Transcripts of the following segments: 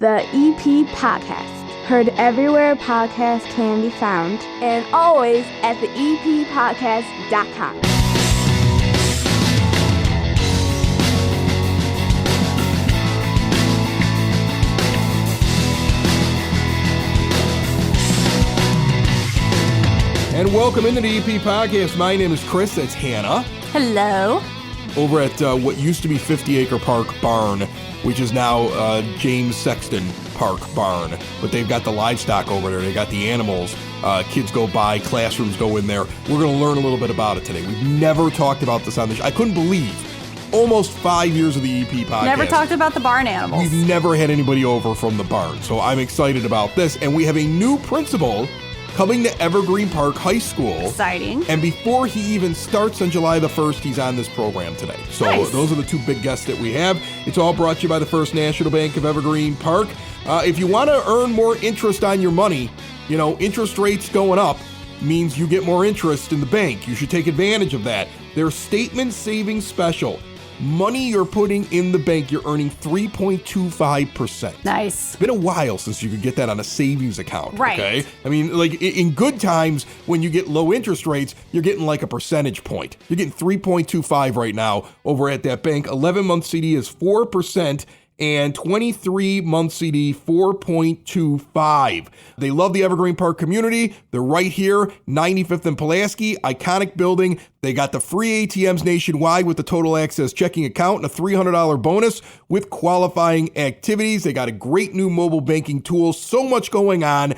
The EP Podcast. Heard everywhere podcasts can be found, and always at theeppodcast.com. And welcome into the EP Podcast. My name is Chris. That's Hannah. Hello. Over at what used to be 50 Acre Park Barn, which is now James Sexton Park Barn. But they've got the livestock over there. They got the animals. Kids go by. Classrooms go in there. We're going to learn a little bit about it today. We've never talked about this on the show. I couldn't believe almost 5 years of the EP Podcast. Never talked about the barn animals. We've never had anybody over from the barn. So I'm excited about this. And we have a new principal coming to Evergreen Park High School. Exciting. And before he even starts on July the 1st, he's on this program today. So nice. Those are the two big guests that we have. It's all brought to you by the First National Bank of Evergreen Park. If you want to earn more interest on your money, interest rates going up means you get more interest in the bank. You should take advantage of that. Their statement savings special. Money you're putting in the bank, you're earning 3.25%. Nice. It's been a while since you could get that on a savings account. Right. Okay. I mean, like in good times, when you get low interest rates, you're getting like a percentage point. You're getting 3.25 right now over at that bank. 11-month CD is 4%. And 23-month CD, 4.25. They love the Evergreen Park community. They're right here, 95th and Pulaski, iconic building. They got the free ATMs nationwide with the Total Access checking account and a $300 bonus with qualifying activities. They got a great new mobile banking tool. So much going on.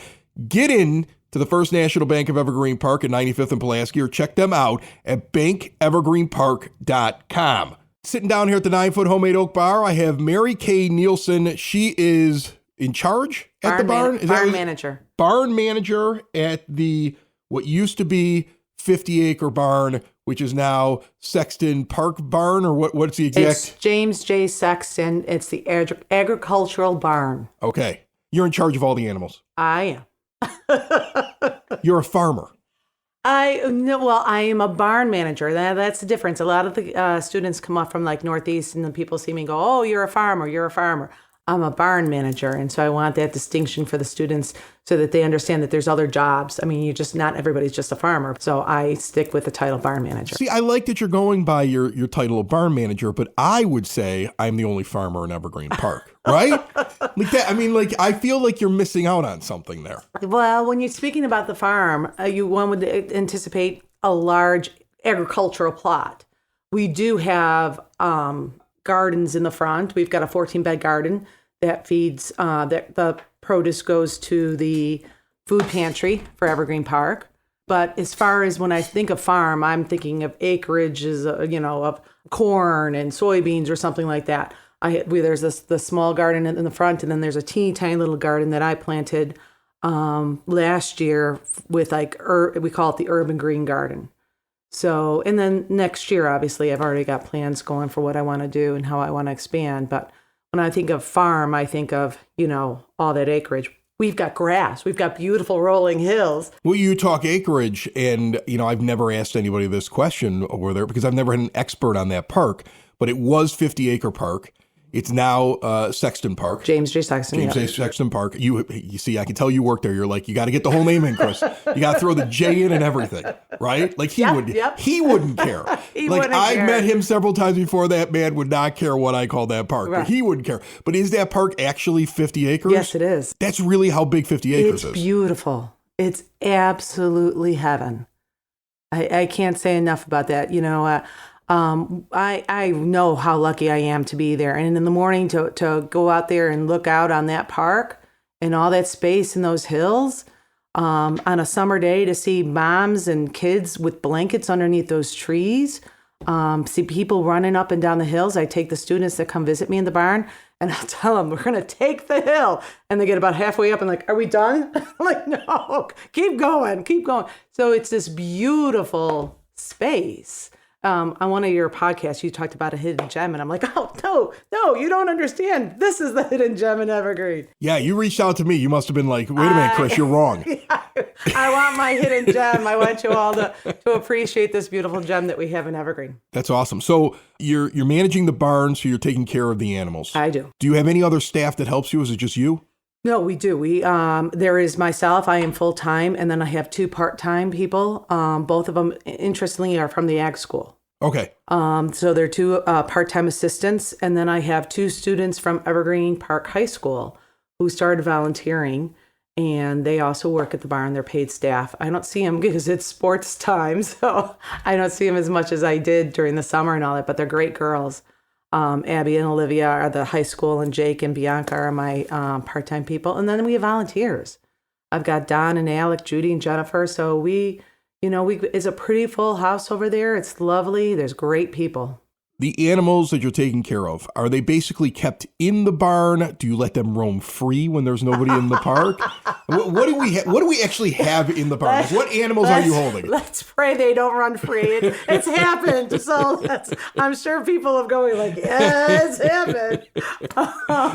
Get in to the First National Bank of Evergreen Park at 95th and Pulaski or check them out at bankevergreenpark.com. Sitting down here at the 9-foot homemade oak bar, I have Mary Kay Nielsen. She is in charge at the barn. Barn manager. Barn manager at the what used to be 50 Acre Barn, which is now Sexton Park Barn, or what's the exact? It's James J. Sexton. It's the agricultural barn. Okay. You're in charge of all the animals. I am. You're a farmer. I am a barn manager. That's the difference. A lot of the students come up from like Northeast and then people see me and go, oh, you're a farmer. I'm a barn manager. And so I want that distinction for the students so that they understand that there's other jobs. I mean, not everybody's just a farmer. So I stick with the title barn manager. See, I like that you're going by your title of barn manager, but I would say I'm the only farmer in Evergreen Park, right? Like that. I mean, like, I feel like you're missing out on something there. Well, when you're speaking about the farm, one would anticipate a large agricultural plot. We do have gardens in the front. We've got a 14-bed garden that feeds, the produce goes to the food pantry for Evergreen Park. But as far as when I think of farm, I'm thinking of acreages, of corn and soybeans or something like that. There's the small garden in the front, and then there's a teeny tiny little garden that I planted last year with we call it the urban green garden. So, and then next year, obviously, I've already got plans going for what I want to do and how I want to expand. But when I think of farm, I think of, all that acreage. We've got grass. We've got beautiful rolling hills. Well, you talk acreage, and, I've never asked anybody this question over there because I've never had an expert on that park, but it was 50 Acre Park. It's now Sexton Park. James J. Sexton. James J. Sexton Park. You see, I can tell you work there. You're like, you got to get the whole name in, Chris. You got to throw the J in and everything, right? Like he wouldn't care. I met him several times before. That man would not care what I called that park. Right. But he wouldn't care. But is that park actually 50 acres? Yes, it is. That's really how big 50 acres is. It's beautiful. It's absolutely heaven. I can't say enough about that. I know how lucky I am to be there. And in the morning to go out there and look out on that park and all that space in those hills, on a summer day to see moms and kids with blankets underneath those trees, see people running up and down the hills. I take the students that come visit me in the barn and I'll tell them, we're going to take the hill. And they get about halfway up and like, are we done? I'm like, no, keep going. So it's this beautiful space. On one of your podcasts, you talked about a hidden gem, and I'm like, oh, no, you don't understand. This is the hidden gem in Evergreen. Yeah, you reached out to me. You must have been like, wait a minute, Chris, you're wrong. I want my hidden gem. I want you all to appreciate this beautiful gem that we have in Evergreen. That's awesome. So you're managing the barn, so you're taking care of the animals. I do. Do you have any other staff that helps you? Is it just you? No, we do. There is myself. I am full time, and then I have 2 part-time people. Both of them, interestingly, are from the ag school. Okay. So they're 2 part-time assistants, and then I have 2 students from Evergreen Park High School who started volunteering, and they also work at the barn. They're paid staff. I don't see them because it's sports time, so I don't see them as much as I did during the summer and all that. But they're great girls. Abby and Olivia are the high school, and Jake and Bianca are my part-time people. And then we have volunteers. I've got Don and Alec, Judy and Jennifer. So it's a pretty full house over there. It's lovely. There's great people. The animals that you're taking care of, are they basically kept in the barn? Do you let them roam free when there's nobody in the park? What do we actually have in the barn? What animals are you holding? Let's pray they don't run free. It's happened. So I'm sure people are going like, yeah, it's happened.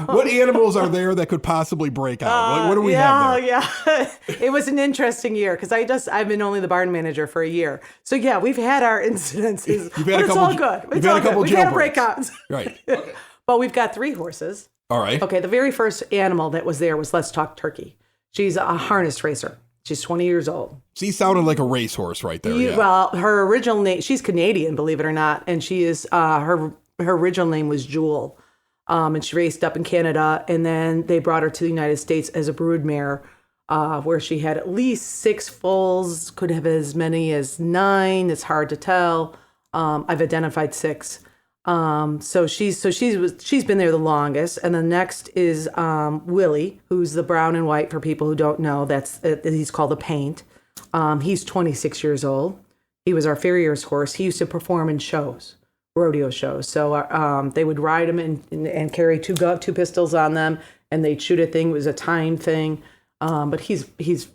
What animals are there that could possibly break out? What do we have there? Yeah. It was an interesting year because I've been only the barn manager for a year. So yeah, we've had our incidences, but it's all good. It's all good. We've had breakouts. Right. Okay. But we've got 3 horses. All right. Okay. The very first animal that was there was Let's Talk Turkey. She's a harness racer. She's 20 years old. She sounded like a racehorse right there. Yeah. Well, her original name, she's Canadian, believe it or not. And she is, her original name was Jewel. And she raced up in Canada. And then they brought her to the United States as a broodmare, where she had at least 6 foals, could have as many as 9. It's hard to tell. I've identified 6. So she's been there the longest. And the next is Willie, who's the brown and white for people who don't know. He's called the Paint. He's 26 years old. He was our farrier's horse. He used to perform in shows, rodeo shows. So they would ride him and carry 2 pistols on them, and they'd shoot a thing. It was a time thing. But he's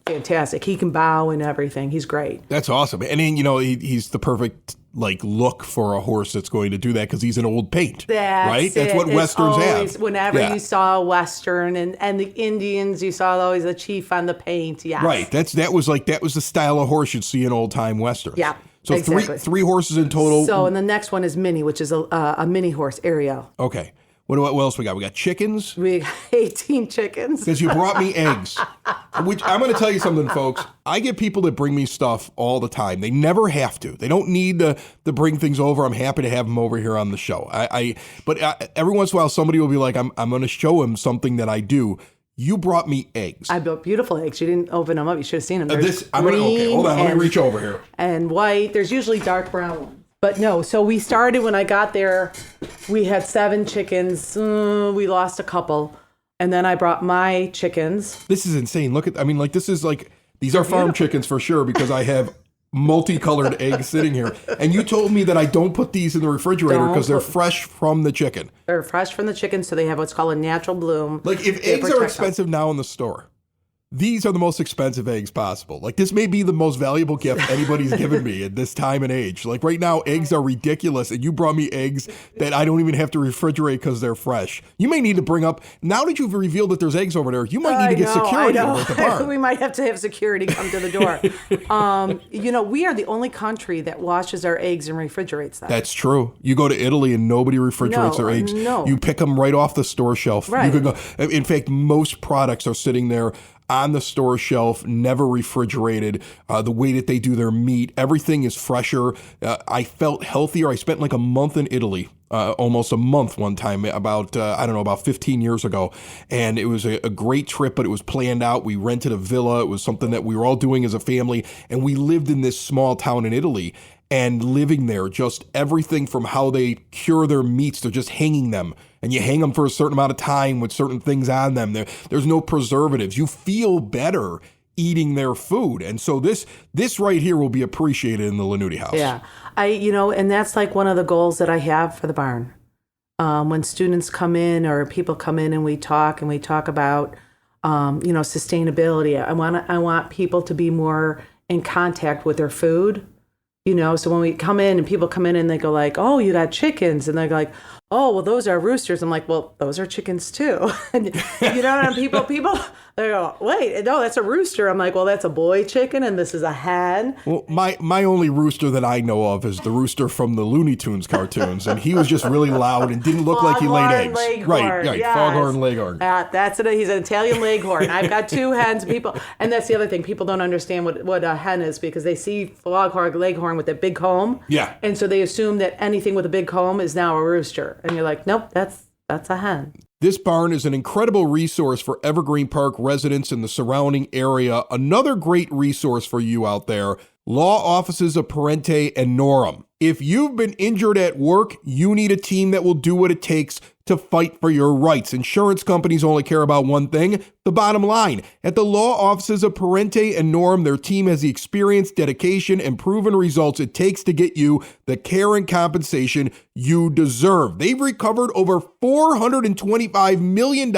fantastic. He can bow and everything. He's great. That's awesome. And then, he's the perfect look for a horse that's going to do that because he's an old paint. That's what Westerns have. Whenever you saw a Western and the Indians, you saw always a chief on the paint. Yes. Right. That was the style of horse you'd see in old time Westerns. Yeah. So exactly. three horses in total. So, and the next one is Minnie, which is a mini horse, Ariel. Okay. What else we got? We got chickens. We got 18 chickens. Because you brought me eggs. Which I'm going to tell you something, folks. I get people that bring me stuff all the time. They never have to. They don't need to bring things over. I'm happy to have them over here on the show. But every once in a while, somebody will be like, I'm going to show him something that I do. You brought me eggs. I built beautiful eggs. You didn't open them up. You should have seen them. Okay, hold on. Let me reach over here. And white. There's usually dark brown ones. But no, so we started when I got there, we had 7 chickens. We lost a couple. And then I brought my chickens. This is insane. These are farm chickens for sure because I have multicolored eggs sitting here. And you told me that I don't put these in the refrigerator because they're fresh from the chicken. They're fresh from the chicken, so they have what's called a natural bloom. If eggs are expensive now in the store, these are the most expensive eggs possible. This may be the most valuable gift anybody's given me at this time and age. Right now, eggs are ridiculous, and you brought me eggs that I don't even have to refrigerate because they're fresh. You may need to bring up, now that you've revealed that there's eggs over there, you might need to get security over at the barn. We might have to have security come to the door. We are the only country that washes our eggs and refrigerates them. That's true. You go to Italy and nobody refrigerates their eggs. No. You pick them right off the store shelf. Right. You could go. In fact, most products are sitting there on the store shelf, never refrigerated. The way that they do their meat, everything is fresher. I felt healthier. I spent a month in Italy, almost a month one time, about 15 years ago. And it was a great trip, but it was planned out. We rented a villa. It was something that we were all doing as a family. And we lived in this small town in Italy. And living there, just everything from how they cure their meats, they're just hanging them. And you hang them for a certain amount of time with certain things on them. There's no preservatives. You feel better eating their food. And so this right here will be appreciated in the Lanuti house. Yeah. And that's one of the goals that I have for the barn. When students come in or people come in and we talk about, sustainability, I want people to be more in contact with their food. So when we come in and people come in and they go oh, you got chickens. And they're like, oh, well, those are roosters. I'm like, well, those are chickens too. And, and people, They go, wait, no, that's a rooster. I'm like, well, that's a boy chicken and this is a hen. Well, my only rooster that I know of is the rooster from the Looney Tunes cartoons, and he was just really loud and didn't look like he laid eggs. Leghorn, Right, yes. Foghorn Leghorn. That's it. He's an Italian Leghorn. I've got 2 hens. And that's the other thing. People don't understand what a hen is because they see Foghorn Leghorn with a big comb. Yeah. And so they assume that anything with a big comb is now a rooster. And you're like, nope, that's a hen. This barn is an incredible resource for Evergreen Park residents in the surrounding area. Another great resource for you out there, law offices of Parente and Norham. If you've been injured at work, you need a team that will do what it takes to fight for your rights. Insurance companies only care about one thing, the bottom line. At the law offices of Parente and Norham, their team has the experience, dedication, and proven results it takes to get you the care and compensation you deserve. They've recovered over $425 million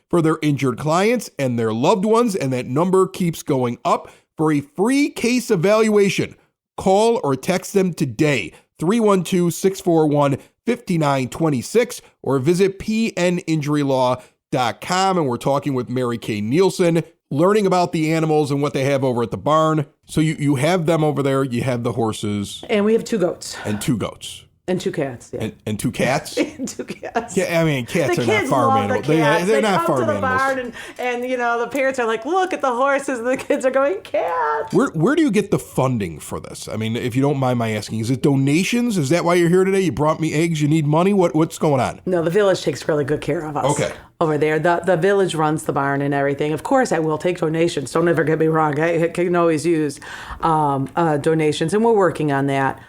for their injured clients and their loved ones, and that number keeps going up. For a free case evaluation, call or text them today, 312-641-5926, or visit pninjurylaw.com. And we're talking with Mary Kay Nielsen, learning about the animals and what they have over at the barn. So you have them over there, you have the horses. And we have 2 goats. And 2 goats. And 2 cats, yeah. And 2 cats? And 2 cats. Yeah, I mean, cats are not farm animals. They're not farm animals. Barn and the parents are like, look at the horses, and the kids are going, cats. Where do you get the funding for this? I mean, if you don't mind my asking, is it donations? Is that why you're here today? You brought me eggs, you need money? What's going on? No, the village takes really good care of us. Okay. Over there. The village runs the barn and everything. Of course, I will take donations. Don't ever get me wrong. I can always use donations, and we're working on that.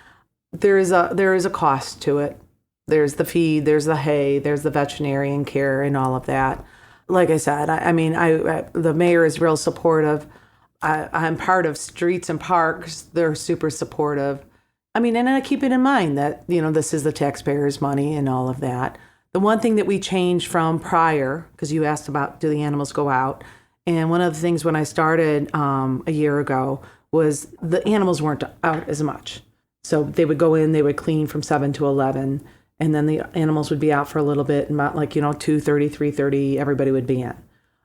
There is a cost to it. There's the feed, there's the hay, there's the veterinarian care and all of that. Like I said, the mayor is real supportive. I'm part of Streets and Parks. They're super supportive. I mean, and I keep it in mind that, this is the taxpayers' money and all of that. The one thing that we changed from prior, because you asked about do the animals go out, and one of the things when I started a year ago was the animals weren't out as much. So they would go in, they would clean from 7 to 11, and then the animals would be out for a little bit, and about 2:30, 3:30, everybody would be in.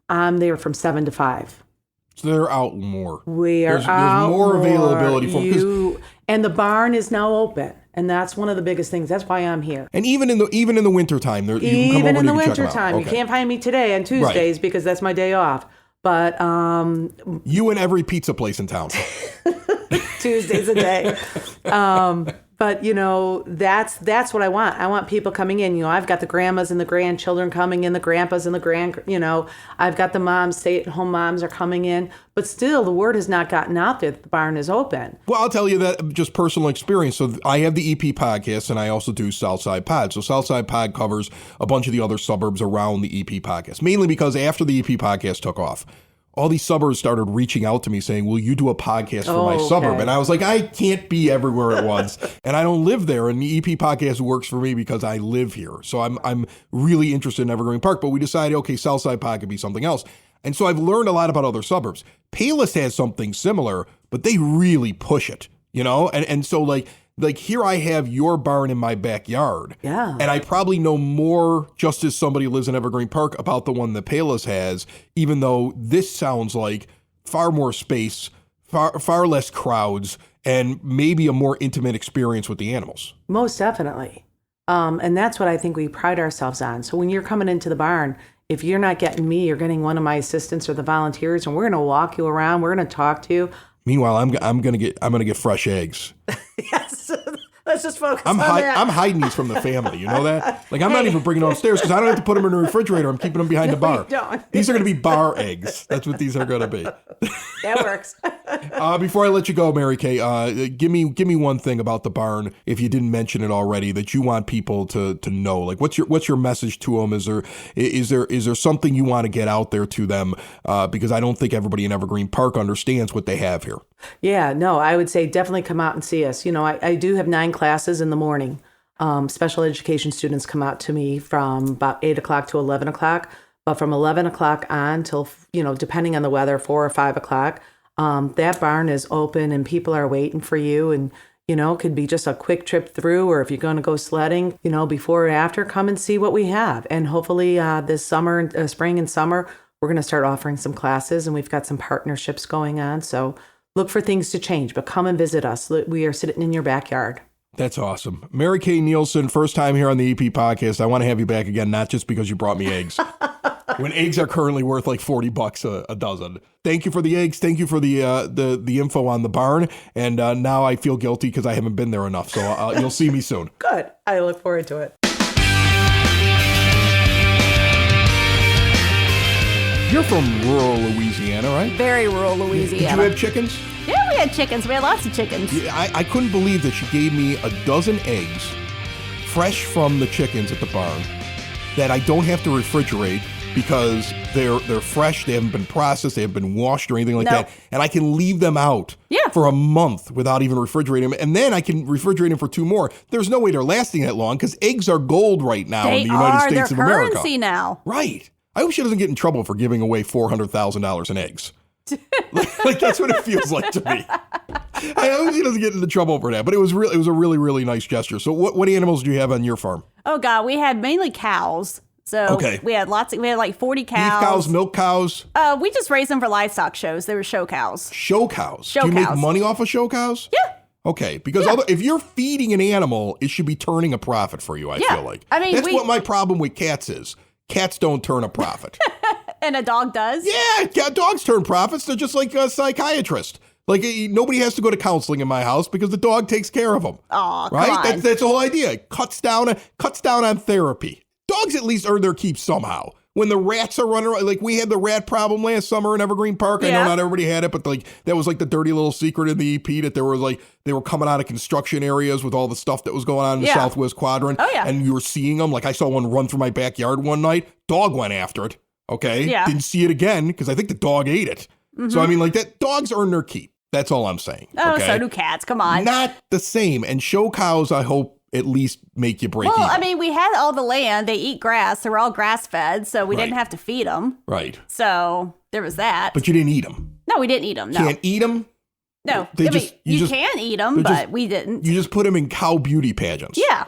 I'm there from 7 to 5. So they're out more. There's more availability for them. And the barn is now open, and that's one of the biggest things. That's why I'm here. And even in the wintertime, you can come over and you can check them out. You can't find me today on Tuesdays because that's my day off. But you and every pizza place in town. Tuesdays a day. But that's what I want. I want people coming in. I've got the grandmas and the grandchildren coming in, the grandpas and the I've got the moms, stay-at-home moms are coming in. But still, the word has not gotten out there that the barn is open. Well, I'll tell you that just personal experience. So I have the EP podcast, and I also do Southside Pod. So Southside Pod covers a bunch of the other suburbs around the EP podcast, mainly because after the EP podcast took off, all these suburbs started reaching out to me saying, will you do a podcast for my suburb? And I was like, I can't be everywhere at once. And I don't live there. And the EP podcast works for me because I live here. So I'm really interested in Evergreen Park. But we decided, okay, Southside Pod could be something else. And so I've learned a lot about other suburbs. Payless has something similar, but they really push it, And so like here I have your barn in my backyard. Yeah. And I probably know more, just as somebody who lives in Evergreen Park, about the one that Payless has, even though this sounds like far more space, far less crowds, and maybe a more intimate experience with the animals. Most definitely. And that's what I think we pride ourselves on. So when you're coming into the barn, if you're not getting me, you're getting one of my assistants or the volunteers, and we're going to walk you around. We're going to talk to you. Meanwhile, I'm gonna get fresh eggs. Yes, let's just focus on that. I'm hiding these from the family. You know that? Like I'm not even bringing them upstairs because I don't have to put them in the refrigerator. I'm keeping them behind the bar. You don't. These are gonna be bar eggs. That's what these are gonna be. That works. Before I let you go, Mary Kay, give me one thing about the barn, if you didn't mention it already, that you want people to know. Like, what's your message to them? Is there something you want to get out there to them? Because I don't think everybody in Evergreen Park understands what they have here. Yeah, no, I would say definitely come out and see us. I do have 9 classes in the morning. Special education students come out to me from about 8 o'clock to 11 o'clock. But from 11 o'clock on till, depending on the weather, 4 or 5 o'clock, that barn is open and people are waiting for you. And, it could be just a quick trip through, or if you're going to go sledding, before or after, come and see what we have. And hopefully this summer, spring and summer, we're going to start offering some classes, and we've got some partnerships going on. So look for things to change, but come and visit us. We are sitting in your backyard. That's awesome. Mary Kay Nielsen, first time here on the EP podcast. I want to have you back again, not just because you brought me eggs. When eggs are currently worth like $40 a dozen. Thank you for the eggs. Thank you for the info on the barn. And now I feel guilty because I haven't been there enough. So you'll see me soon. Good. I look forward to it. You're from rural Louisiana, right? Very rural Louisiana. Did you have chickens? Yeah, we had chickens. We had lots of chickens. Yeah, I couldn't believe that she gave me a dozen eggs, fresh from the chickens at the barn, that I don't have to refrigerate because they're fresh. They haven't been processed. They haven't been washed or anything like that. And I can leave them out for a month without even refrigerating them. And then I can refrigerate them for 2 more. There's no way they're lasting that long because eggs are gold right now in the United States of America. They're currency now. Right. I hope she doesn't get in trouble for giving away $400,000 in eggs. like that's what it feels like to me. I hope she doesn't get into trouble for that. But it was a really, really nice gesture. So what animals do you have on your farm? Oh God, we had mainly cows. So we had like 40 cows. Beef cows, milk cows? We just raised them for livestock shows. They were show cows. Show cows? Show do you cows. make money off of show cows? Yeah. Okay, because if you're feeding an animal, it should be turning a profit for you, I feel like. I mean, that's what my problem with cats is. Cats don't turn a profit. And a dog does? Yeah, dogs turn profits. They're just like a psychiatrist. Like, nobody has to go to counseling in my house because the dog takes care of them. Oh, right? Come on. That's the whole idea. It cuts down on therapy. Dogs at least earn their keep somehow. When the rats are running around, like we had the rat problem last summer in Evergreen Park. I know not everybody had it, but like that was like the dirty little secret in the EP that there was like they were coming out of construction areas with all the stuff that was going on in the Southwest Quadrant. Oh, yeah. And you were seeing them. Like I saw one run through my backyard one night. Dog went after it. Okay. Yeah. Didn't see it again because I think the dog ate it. Mm-hmm. So I mean, like that dogs earn their keep. That's all I'm saying. Oh, okay? so do cats. Come on. Not the same. And show cows, I hope, at least make you break even. Well, I mean, we had all the land. They eat grass. They were all grass fed, so we didn't have to feed them. Right. So there was that. But you didn't eat them. No, we didn't eat them. No. Can't eat them? No. You can eat them, but we didn't. You just put them in cow beauty pageants. Yeah.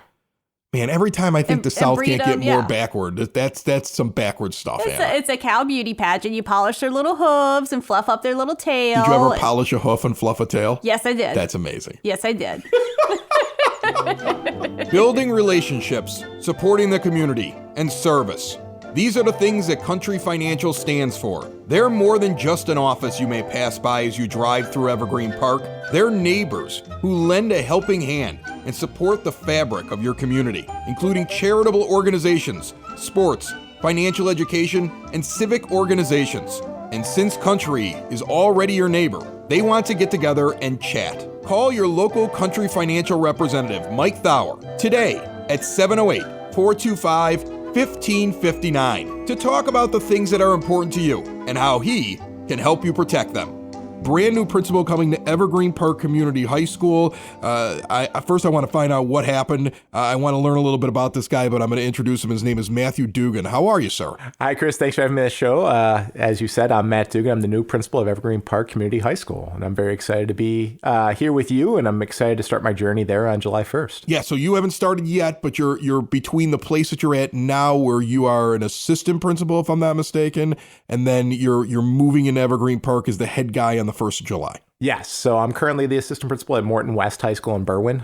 Man, every time I think the South can't get more yeah. backward, that's some backward stuff. It's a cow beauty pageant. You polish their little hooves and fluff up their little tail. Did you ever polish a hoof and fluff a tail? Yes, I did. That's amazing. Yes, I did. Building relationships, supporting the community, and service. These are the things that Country Financial stands for. They're more than just an office you may pass by as you drive through Evergreen Park. They're neighbors who lend a helping hand and support the fabric of your community, including charitable organizations, sports, financial education, and civic organizations. And since Country is already your neighbor, they want to get together and chat. Call your local Country Financial representative, Mike Thauer, today at 708-425-1559 to talk about the things that are important to you and how he can help you protect them. Brand new principal coming to Evergreen Park Community High School. First, I want to find out what happened. I want to learn a little bit about this guy, but I'm going to introduce him. His name is Matthew Dugan. How are you, sir? Hi, Chris. Thanks for having me on the show. As you said, I'm Matt Dugan. I'm the new principal of Evergreen Park Community High School, and I'm very excited to be here with you, and I'm excited to start my journey there on July 1st. Yeah, so you haven't started yet, but you're between the place that you're at now where you are an assistant principal, if I'm not mistaken, and then you're moving into Evergreen Park as the head guy on the 1st of July. Yes, so I'm currently the assistant principal at Morton West High School in Berwyn.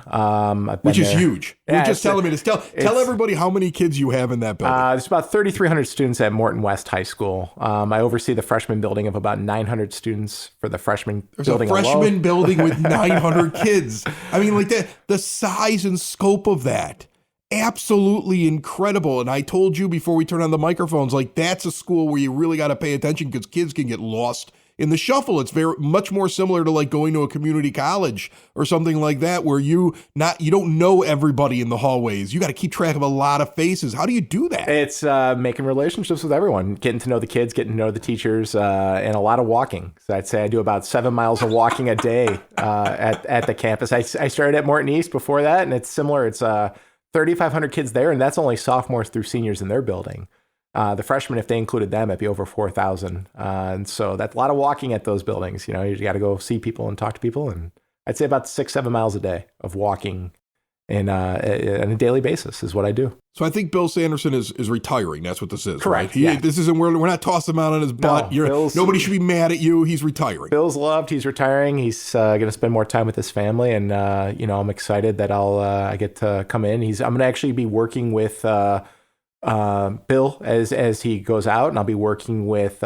Which is huge. Yeah, You're just telling me this. Tell everybody how many kids you have in that building. There's about 3,300 students at Morton West High School. I oversee the freshman building of about 900 students for the freshman building alone. There's a freshman building with 900 kids. I mean, like the size and scope of that. Absolutely incredible. And I told you before we turn on the microphones, like that's a school where you really got to pay attention because kids can get lost in the shuffle. It's very much more similar to like going to a community college or something like that, where you don't know everybody in the hallways. You got to keep track of a lot of faces. How do you do that? It's making relationships with everyone, getting to know the kids, getting to know the teachers, and a lot of walking. So I'd say I do about 7 miles of walking a day at the campus. I started at Morton East before that, and it's similar. It's 3,500 kids there, and that's only sophomores through seniors in their building. The freshmen, if they included them, it'd be over 4,000. And so that's a lot of walking at those buildings. You know, you got to go see people and talk to people. And I'd say about 6-7 miles a day of walking on a daily basis is what I do. So I think Bill Sanderson is retiring. That's what this is, Correct, right? yeah. This isn't we're not tossing him out on his butt. Nobody should be mad at you. He's retiring. Bill's loved. He's retiring. He's going to spend more time with his family, and I'm excited that I get to come in. I'm going to actually be working with Bill as he goes out, and I'll be working with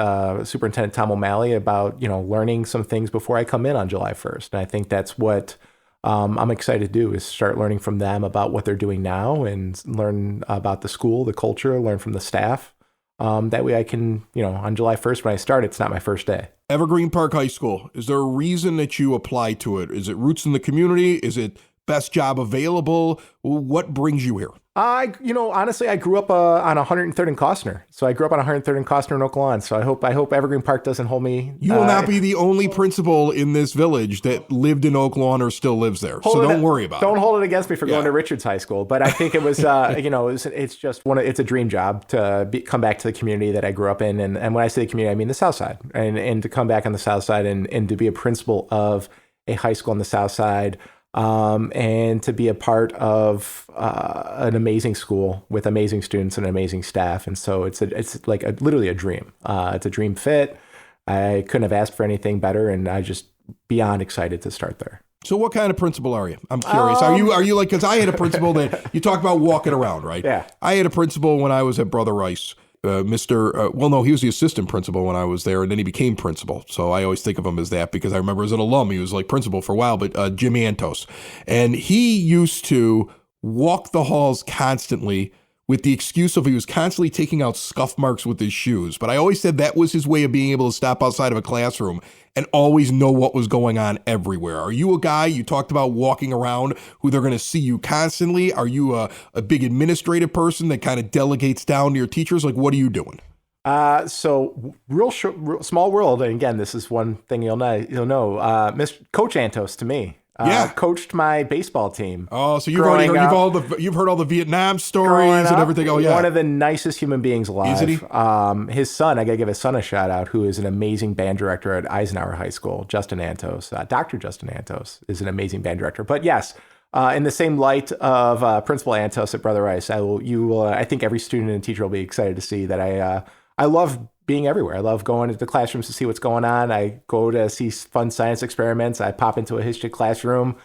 Superintendent Tom O'Malley about learning some things before I come in on July 1st. And I think that's what I'm excited to do, is start learning from them about what they're doing now and learn about the school, the culture, learn from the staff. That way I can, on July 1st when I start, it's not my first day. Evergreen Park High School. Is there a reason that you applied to it? Is it roots in the community? Is it best job available? What brings you here? Honestly, I grew up on 103rd and Costner. So I grew up on 103rd and Costner in Oak Lawn. So I hope Evergreen Park doesn't hold me. You will not be the only principal in this village that lived in Oak Lawn or still lives there. So don't worry about it. Don't hold it against me for going to Richards High School. But I think it was, it's just it's a dream job to come back to the community that I grew up in. And when I say the community, I mean the South Side. And to come back on the South Side and to be a principal of a high school on the South Side. And to be a part of an amazing school with amazing students and amazing staff. And so it's literally a dream. It's a dream fit. I couldn't have asked for anything better, and I just beyond excited to start there. So what kind of principal are you? I'm curious. Are you like, because I had a principal that you talk about walking around, right? Yeah. I had a principal when I was at Brother Rice. He was the assistant principal when I was there, and then he became principal. So I always think of him as that because I remember as an alum, he was like principal for a while, but Jim Antos. And he used to walk the halls constantly with the excuse of he was constantly taking out scuff marks with his shoes. But I always said that was his way of being able to stop outside of a classroom and always know what was going on everywhere. Are you a guy, you talked about walking around, who they're going to see you constantly? Are you a big administrative person that kind of delegates down to your teachers? Like, what are you doing? So real small world. And again, this is one thing you'll know. Coach Antos to me. Coached my baseball team. Oh, so you've heard all the Vietnam stories and everything. Oh, yeah. One of the nicest human beings alive. Isn't he? His son, I got to give his son a shout out, who is an amazing band director at Eisenhower High School, Justin Antos. Dr. Justin Antos is an amazing band director. But yes, in the same light of Principal Antos at Brother Rice, I think every student and teacher will be excited to see that I love being everywhere. I love going into the classrooms to see what's going on. I go to see fun science experiments. I pop into a history classroom,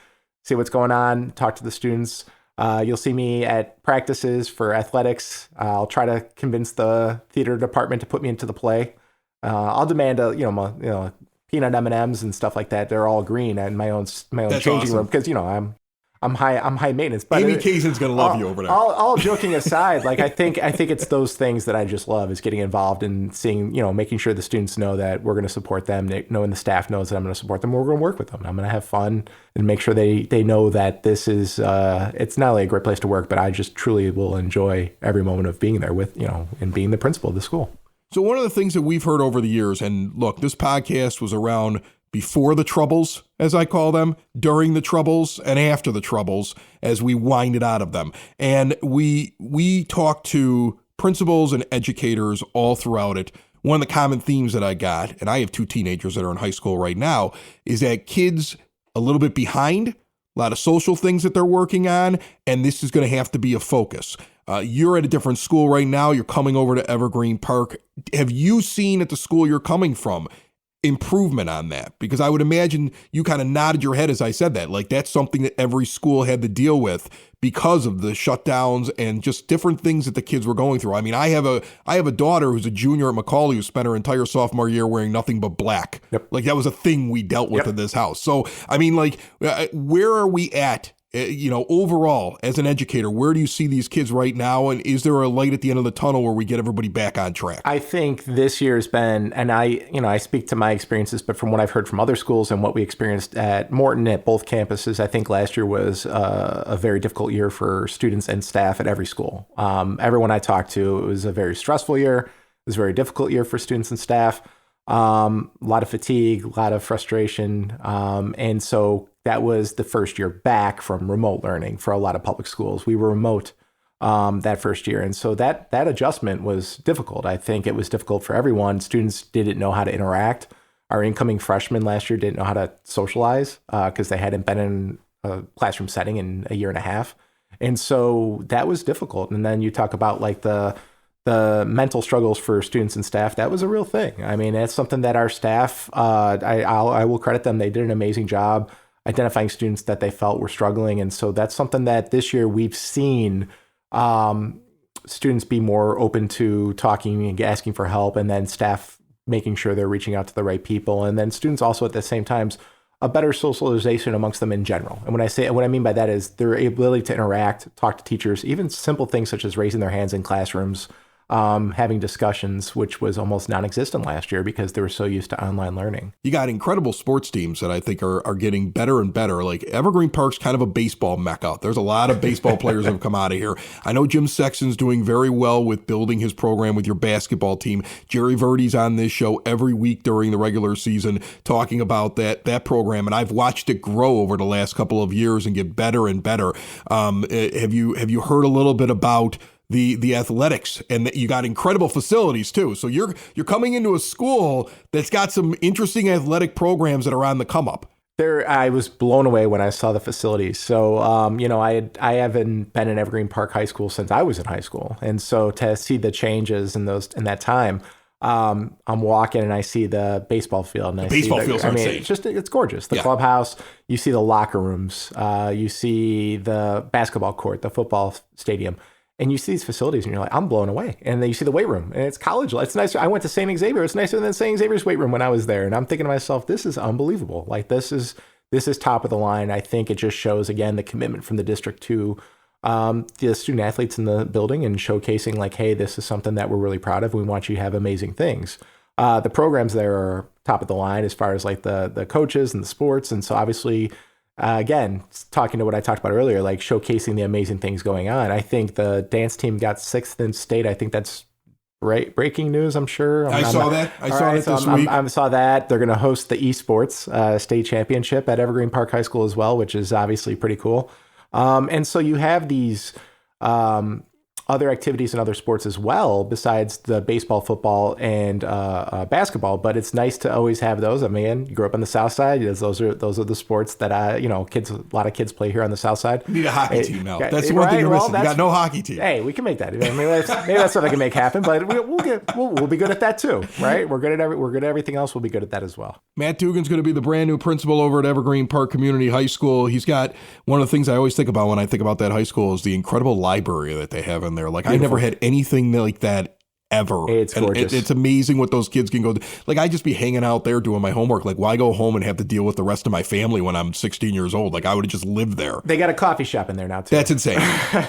see what's going on, talk to the students. You'll see me at practices for athletics. I'll try to convince the theater department to put me into the play. I'll demand peanut M&Ms and stuff like that. They're all green in my own That's changing awesome. room because I'm high maintenance. But Amy Kaysen's gonna love you over there. All joking aside, like I think it's those things that I just love, is getting involved and seeing, making sure the students know that we're going to support them, knowing the staff knows that I'm going to support them. We're going to work with them. I'm going to have fun and make sure they know that this is it's not only a great place to work, but I just truly will enjoy every moment of being there with and being the principal of the school. So one of the things that we've heard over the years, and look, this podcast was around before the Troubles, as I call them, during the Troubles, and after the Troubles, as we winded out of them. And we talked to principals and educators all throughout it. One of the common themes that I got, and I have 2 teenagers that are in high school right now, is that kids a little bit behind, a lot of social things that they're working on, and this is going to have to be a focus. You're at a different school right now. You're coming over to Evergreen Park. Have you seen at the school you're coming from improvement on that? Because I would imagine you kind of nodded your head as I said that. Like, that's something that every school had to deal with because of the shutdowns and just different things that the kids were going through. I mean, I have a daughter who's a junior at Macaulay who spent her entire sophomore year wearing nothing but black. Yep. Like, that was a thing we dealt with in this house. So, I mean, like, where are we at? Overall, as an educator, where do you see these kids right now? And is there a light at the end of the tunnel where we get everybody back on track? I think this year has been, and I speak to my experiences, but from what I've heard from other schools and what we experienced at Morton at both campuses, I think last year was a very difficult year for students and staff at every school. Everyone I talked to, it was a very stressful year. It was a very difficult year for students and staff. A lot of fatigue, a lot of frustration. And so that was the first year back from remote learning for a lot of public schools. We were remote that first year. And so that adjustment was difficult. I think it was difficult for everyone. Students didn't know how to interact. Our incoming freshmen last year didn't know how to socialize because they hadn't been in a classroom setting in a year and a half. And so that was difficult. And then you talk about like the mental struggles for students and staff. That was a real thing. I mean, that's something that our staff, I will credit them. They did an amazing job identifying students that they felt were struggling. And so that's something that this year we've seen students be more open to talking and asking for help, and then staff making sure they're reaching out to the right people. And then students also at the same time, a better socialization amongst them in general. And what I mean by that is their ability to interact, talk to teachers, even simple things such as raising their hands in classrooms, having discussions, which was almost non-existent last year because they were so used to online learning. You got incredible sports teams that I think are getting better and better. Like Evergreen Park's kind of a baseball mecca. There's a lot of baseball players that have come out of here. I know Jim Sexton's doing very well with building his program with your basketball team. Jerry Verdi's on this show every week during the regular season talking about that program, and I've watched it grow over the last couple of years and get better and better. Have you heard a little bit about the athletics, and that you got incredible facilities too? So you're coming into a school that's got some interesting athletic programs that are on the come up. I was blown away when I saw the facilities. So, I haven't been in Evergreen Park High School since I was in high school. And so to see the changes in that time, I'm walking and I see the baseball field. And it's gorgeous. The clubhouse, you see the locker rooms, you see the basketball court, the football stadium. And you see these facilities and you're like, I'm blown away. And then you see the weight room and it's college. It's nicer. I went to St. Xavier. It's nicer than St. Xavier's weight room when I was there. And I'm thinking to myself, this is unbelievable. Like this is top of the line. I think it just shows, again, the commitment from the district to the student athletes in the building and showcasing like, hey, this is something that we're really proud of. We want you to have amazing things. The programs there are top of the line as far as like the coaches and the sports. And so obviously, again, talking to what I talked about earlier, like showcasing the amazing things going on. I think the dance team got 6th in state. I think that's breaking news, I'm sure. I saw that this week. I saw that. They're going to host the esports state championship at Evergreen Park High School as well, which is obviously pretty cool. And so you have these other activities and other sports as well, besides the baseball, football, and basketball. But it's nice to always have those. I mean, you grew up on the South Side. Those are the sports that a lot of kids play here on the South Side. You need a hockey team now. That's the one thing you're missing. You got no hockey team. Hey, we can make that. Maybe that's something I can make happen. But we'll be good at that too, right? We're good at everything else. We'll be good at that as well. Matt Dugan's going to be the brand new principal over at Evergreen Park Community High School. He's got one of the things I always think about when I think about that high school is the incredible library that they have in there. Like, beautiful. I never had anything like that ever. It's gorgeous. It's amazing what those kids can go do. Like, I just be hanging out there doing my homework. Like, why go home and have to deal with the rest of my family when I'm 16 years old? Like, I would have just lived there. They got a coffee shop in there now, too. That's insane.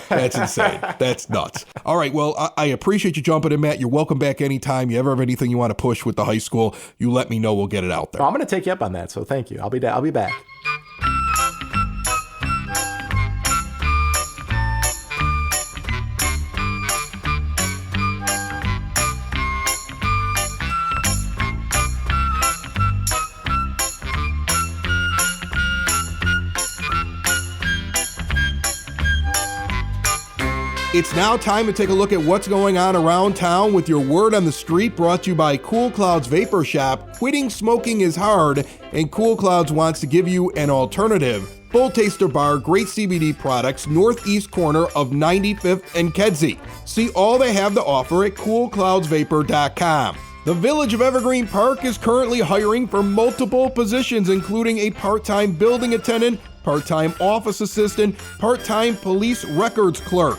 That's insane. That's nuts. All right. Well, I appreciate you jumping in, Matt. You're welcome back anytime. You ever have anything you want to push with the high school, you let me know. We'll get it out there. Well, I'm going to take you up on that. So thank you. I'll be back. It's now time to take a look at what's going on around town with your word on the street, brought to you by Cool Clouds Vapor Shop. Quitting smoking is hard, and Cool Clouds wants to give you an alternative. Full Taster Bar, great CBD products, northeast corner of 95th and Kedzie. See all they have to offer at coolcloudsvapor.com. The Village of Evergreen Park is currently hiring for multiple positions, including a part-time building attendant, part-time office assistant, part-time police records clerk.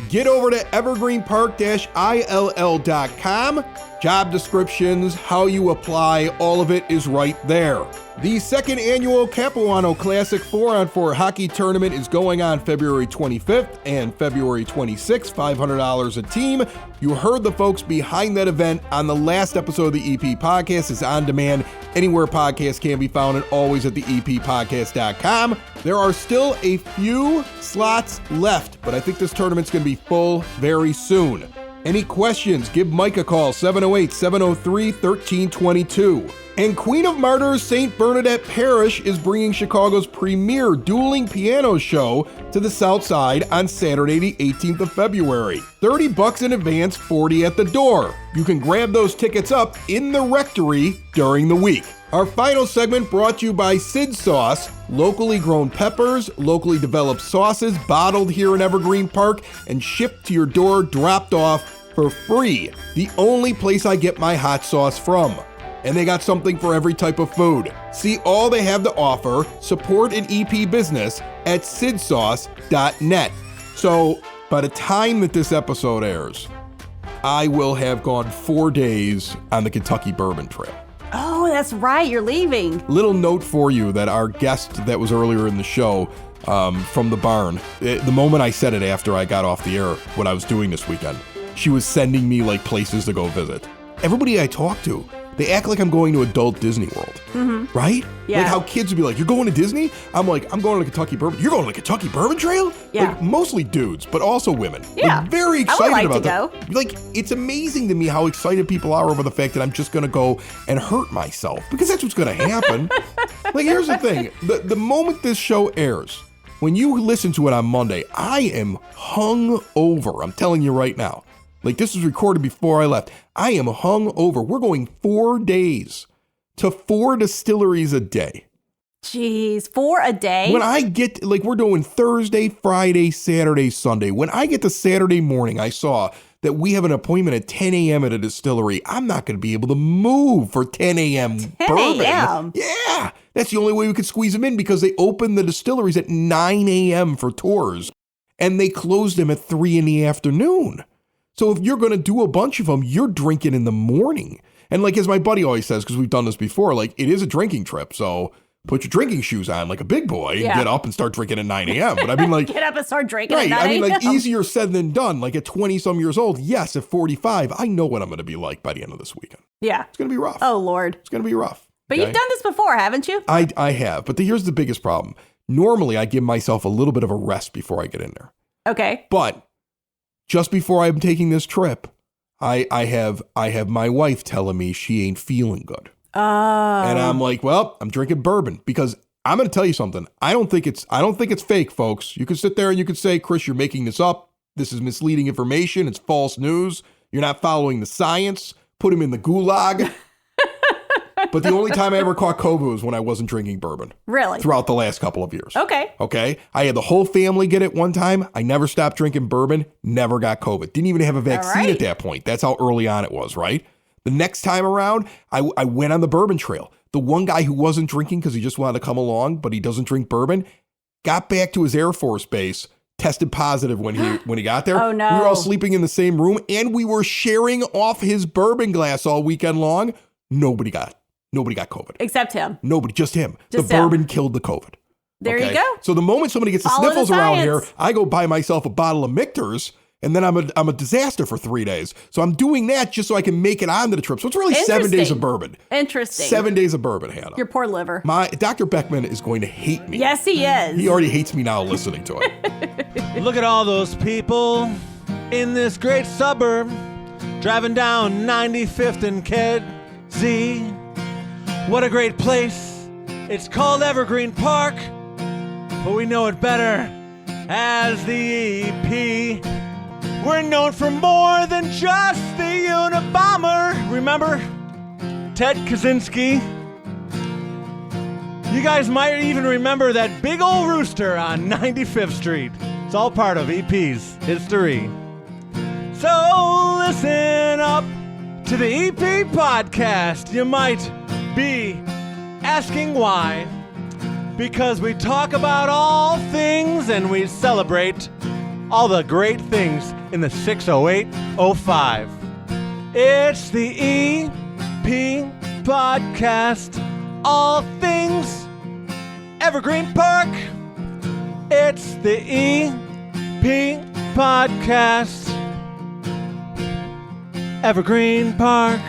Get over to evergreenpark-ill.com. Job descriptions, how you apply, all of it is right there. The second annual Capuano Classic 4-on-4 hockey tournament is going on February 25th and February 26th, $500 a team. You heard the folks behind that event on the last episode of the EP Podcast. It's on demand anywhere podcasts can be found, and always at the eppodcast.com. There are still a few slots left, but I think this tournament's going to be full very soon. Any questions? Give Mike a call, 708-703-1322. And Queen of Martyrs St. Bernadette Parish is bringing Chicago's premier dueling piano show to the South Side on Saturday, the 18th of February. $30 in advance, $40 at the door. You can grab those tickets up in the rectory during the week. Our final segment brought to you by Sid Sauce, locally grown peppers, locally developed sauces bottled here in Evergreen Park and shipped to your door, dropped off for free. The only place I get my hot sauce from. And they got something for every type of food. See all they have to offer, support an EP business at sidsauce.net. So by the time that this episode airs, I will have gone 4 days on the Kentucky Bourbon Trail. Oh, that's right. You're leaving. Little note for you that our guest that was earlier in the show from the barn, the moment I said it after I got off the air, what I was doing this weekend, she was sending me like places to go visit. Everybody I talk to, they act like I'm going to adult Disney World, right? Yeah. Like how kids would be like, you're going to Disney? I'm like, I'm going to the Kentucky Bourbon. You're going to the Kentucky Bourbon Trail? Yeah. Like mostly dudes, but also women. Yeah. Like, very I excited would like about to that. go. Like, it's amazing to me how excited people are over the fact that I'm just going to go and hurt myself because that's what's going to happen. Like, here's the thing. The moment this show airs, when you listen to it on Monday, I am hung over. I'm telling you right now. Like, this was recorded before I left. I am hung over. We're going 4 days to 4 distilleries a day. Jeez, 4 a day? When I get, like, we're doing Thursday, Friday, Saturday, Sunday. When I get to Saturday morning, I saw that we have an appointment at 10 a.m. at a distillery. I'm not going to be able to move for 10 a.m. 10 bourbon. a.m.? Yeah. That's the only way we could squeeze them in because they open the distilleries at 9 a.m. for tours. And they close them at 3 in the afternoon. So if you're going to do a bunch of them, you're drinking in the morning. And like as my buddy always says, because we've done this before, like it is a drinking trip. So put your drinking shoes on like a big boy and get up and start drinking at 9 a.m. But I mean like... Get up and start drinking right, at 9 I mean like a.m. easier said than done. Like at 20-some years old, yes, at 45, I know what I'm going to be like by the end of this weekend. Yeah. It's going to be rough. Oh, Lord. It's going to be rough. But you've done this before, haven't you? I have. But here's the biggest problem. Normally, I give myself a little bit of a rest before I get in there. Okay. But just before I'm taking this trip, I have my wife telling me she ain't feeling good. And I'm like, well, I'm drinking bourbon because I'm going to tell you something. I don't think it's fake, folks. You can sit there and you can say, Chris, you're making this up. This is misleading information. It's false news. You're not following the science. Put him in the gulag. But the only time I ever caught COVID was when I wasn't drinking bourbon. Really? Throughout the last couple of years. Okay. I had the whole family get it one time. I never stopped drinking bourbon. Never got COVID. Didn't even have a vaccine at that point. That's how early on it was, right? The next time around, I went on the bourbon trail. The one guy who wasn't drinking because he just wanted to come along, but he doesn't drink bourbon, got back to his Air Force base, tested positive when he got there. Oh, no. We were all sleeping in the same room, and we were sharing off his bourbon glass all weekend long. Nobody got COVID. Except him. Nobody, just him. Just the bourbon killed the COVID. There you go. So the moment somebody gets the Follow the sniffles around here, science. I go buy myself a bottle of Michter's, and then I'm a disaster for 3 days. So I'm doing that just so I can make it onto the trip. So it's really 7 days of bourbon. Interesting. 7 days of bourbon, Hannah. Your poor liver. My Dr. Beckman is going to hate me. Yes, he is. He already hates me now listening to it. Look at all those people in this great suburb driving down 95th and Kedzie. What a great place. It's called Evergreen Park, but we know it better as the EP. We're known for more than just the Unabomber. Remember Ted Kaczynski? You guys might even remember that big old rooster on 95th Street. It's all part of EP's history. So listen up to the EP podcast. You might be asking why. Because we talk about all things and we celebrate all the great things in the 60805. It's the EP podcast. All things Evergreen Park. It's the EP podcast. Evergreen Park.